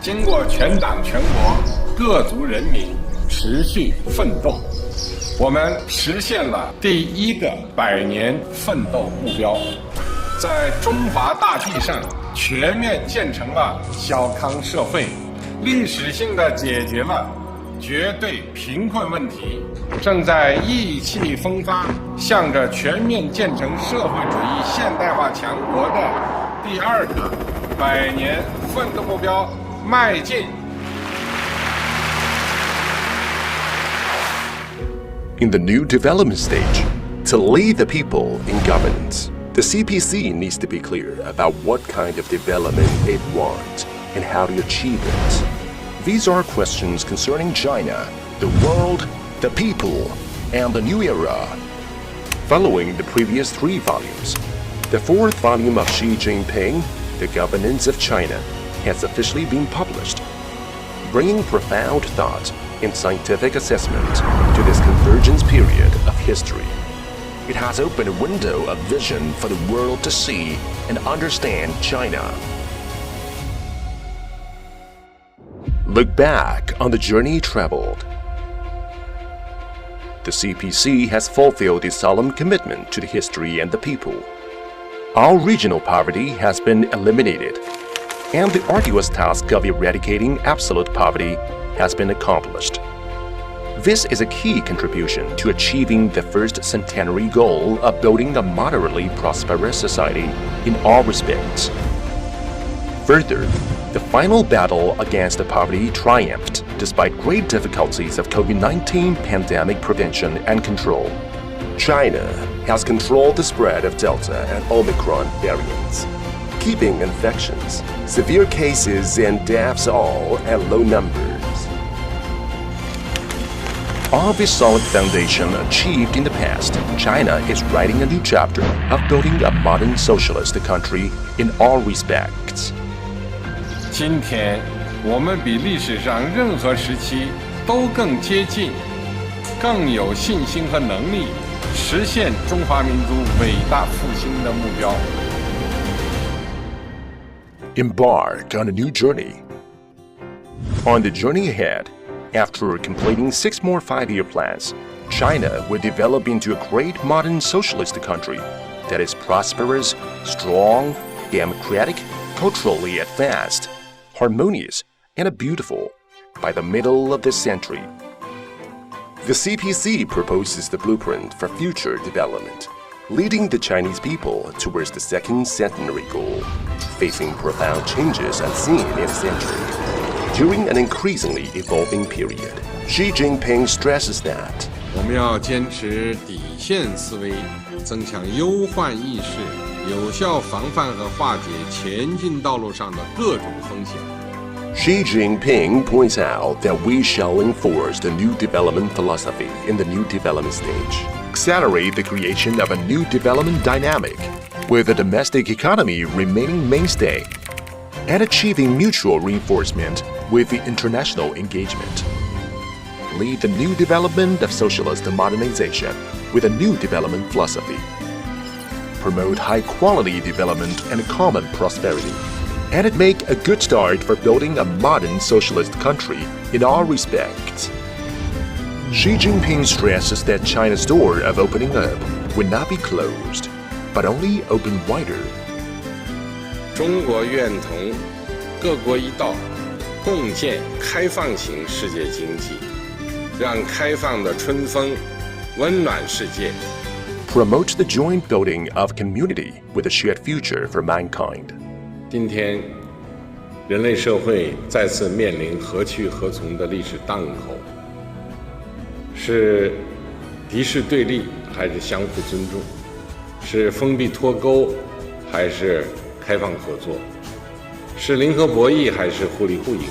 经过全党全国各族人民持续奋斗，我们实现了第一个100年奋斗目标，在中华大地上全面建成了小康社会，历史性地解决了绝对贫困问题，正在意气风发，向着全面建成社会主义现代化强国的第2个100年奋斗目标迈进。In the new development stage, to lead the people in governance, the CPC needs to be clear about what kind of development it wants and how to achieve it. These are questions concerning China, the world, the people, and the new era. Following the previous 3 volumes, the 4th volume of Xi Jinping, The Governance of China, has officially been published, bringing profound thought and scientific assessment to this convergence period of history. It has opened a window of vision for the world to see and understand China. Look back on the journey traveled. The CPC has fulfilled its solemn commitment to the history and the people. All regional poverty has been eliminated, and the arduous task of eradicating absolute poverty has been accomplished. This is a key contribution to achieving the first centenary goal of building a moderately prosperous society in all respects. Further, the final battle against poverty triumphed despite great difficulties of COVID-19 pandemic prevention and control. China has controlled the spread of Delta and Omicron variants, keeping infections, severe cases, and deaths all at low numbers. All this solid foundation achieved in the past, China is writing a new chapter of building a modern socialist country in all respects. 今天，我们比历史上任何时期都更接近，更有信心和能力实现中华民族伟大复兴的目标。Embark on a new journey. On the journey ahead, after completing 6 more 5-year plans, China will develop into a great modern socialist country that is prosperous, strong, democratic, culturally advanced, harmonious, and beautiful by the middle of this century. The CPC proposes the blueprint for future development, leading the Chinese people towards the 2nd centenary goal, facing profound changes unseen in a century. During an increasingly evolving period, Xi Jinping stresses that 我们要坚持底线思维，增强忧患意识，有效防范和化解前进道路上的各种风险。Xi Jinping points out that we shall enforce the new development philosophy in the new development stage, accelerate the creation of a new development dynamic, with the domestic economy remaining mainstay, and achieving mutual reinforcement with the international engagement. Lead the new development of socialist modernization with a new development philosophy. Promote high-quality development and common prosperity, and make a good start for building a modern socialist country in all respects. Xi Jinping stresses that China's door of opening up will not be closed, but only open wider. 中国愿同各国一道，共建开放型世界经济，让开放的春风温暖世界。Promote the joint building of community with a shared future for mankind. 今天，人类社会再次面临何去何从的历史档口，是敌视对立还是相互尊重？是封闭脱钩还是开放合作？是零和博弈还是互利互赢？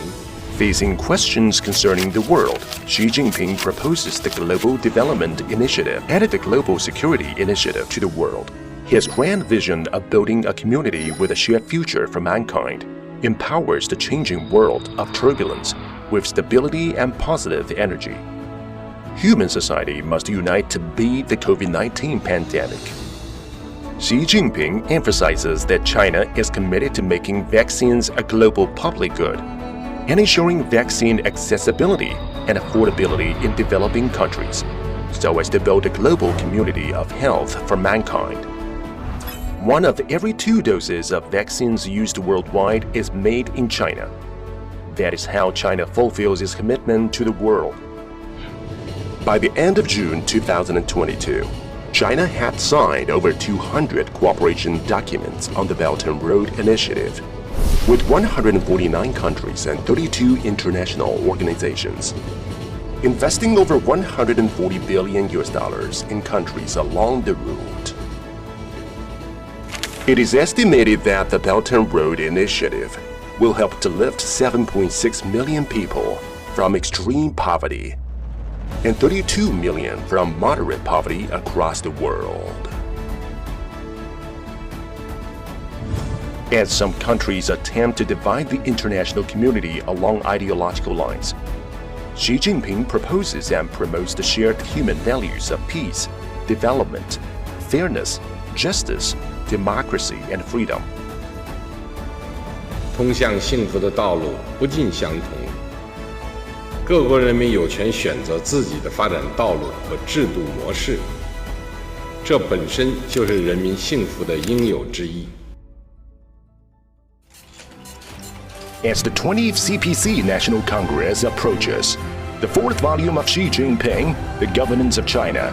Facing questions concerning the world, Xi Jinping proposes the Global Development Initiative and the Global Security Initiative to the world. His grand vision of building a community with a shared future for mankind empowers the changing world of turbulence with stability and positive energy. Human society must unite to beat the COVID-19 pandemic. Xi Jinping emphasizes that China is committed to making vaccines a global public good, and ensuring vaccine accessibility and affordability in developing countries, so as to build a global community of health for mankind. 1 of every 2 doses of vaccines used worldwide is made in China. That is how China fulfills its commitment to the world. By the end of June 2022, China had signed over 200 cooperation documents on the Belt and Road Initiative, with 149 countries and 32 international organizations, investing over $140 billion in countries along the route. It is estimated that the Belt and Road Initiative will help to lift 7.6 million people from extreme poverty and 32 million from moderate poverty across the world. As some countries attempt to divide the international community along ideological lines, Xi Jinping proposes and promotes the shared human values of peace, development, fairness, justice, democracy, and freedom. 通向幸福的道路不尽相同，各国人民有权选择自己的发展道路和制度模式，这本身就是人民幸福的应有之义。 As the 20th CPC National Congress approaches, the 4th volume of Xi Jinping, The Governance of China,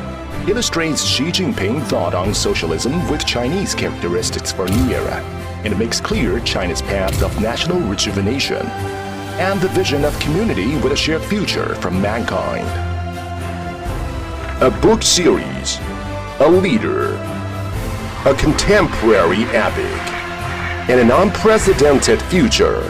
illustrates Xi Jinping's thought on socialism with Chinese characteristics for a new era, and makes clear China's path of national rejuvenation and the vision of community with a shared future for mankind. A book series, a leader, a contemporary epic, and an unprecedented future.